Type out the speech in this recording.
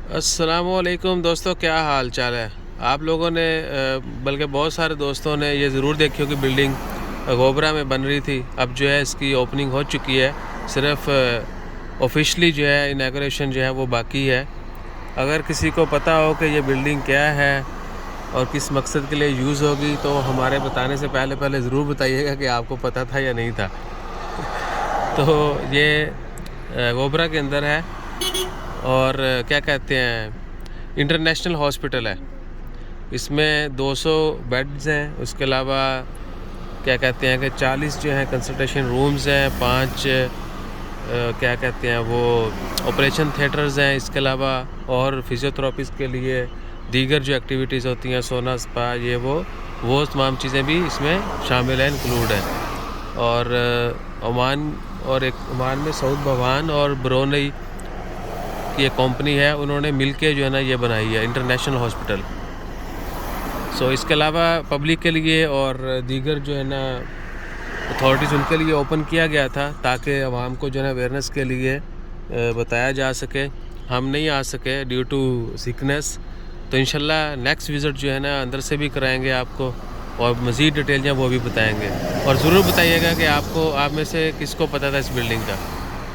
अस्सलामुअलैकुम दोस्तों, क्या हाल चाल है। आप लोगों ने बल्कि बहुत सारे दोस्तों ने ये ज़रूर देखी होगी बिल्डिंग गोबरा में बन रही थी। अब जो है इसकी ओपनिंग हो चुकी है, सिर्फ ऑफिशियली जो है इनॉग्रेशन जो है वो बाकी है। अगर किसी को पता हो कि ये बिल्डिंग क्या है और किस मकसद के लिए यूज़ होगी तो हमारे बताने से पहले ज़रूर बताइएगा कि आपको पता था या नहीं था। तो ये गोबरा के अंदर है और क्या कहते हैं, इंटरनेशनल हॉस्पिटल है। इसमें 200 बेड्स हैं। उसके अलावा क्या कहते हैं कि 40 जो हैं कंसल्टेशन रूम्स हैं, 5 क्या कहते हैं वो ऑपरेशन थिएटर्स हैं। इसके अलावा और फिजियोथेरेपिस्ट के लिए दीगर जो एक्टिविटीज़ होती हैं, सोना स्पा, ये वो तमाम चीज़ें भी इसमें शामिल हैं, इंक्लूड हैं। और ओमान और एक ओमान में सऊद भवान और ब्रोनई की एक कंपनी है, उन्होंने मिलके जो है ना ये बनाई है इंटरनेशनल हॉस्पिटल। सो इसके अलावा पब्लिक के लिए और दीगर जो है ना अथॉरिटीज़ उनके लिए ओपन किया गया था ताकि आवाम को जो है ना अवेयरनेस के लिए बताया जा सके। हम नहीं आ सके ड्यू टू सिकनेस, तो इंशाल्लाह नेक्स्ट विज़िट जो है ना अंदर से भी कराएंगे आपको और मज़ीद डिटेल जो है वो भी बताएंगे। और ज़रूर बताइएगा कि आप में से किसको पता था इस बिल्डिंग का।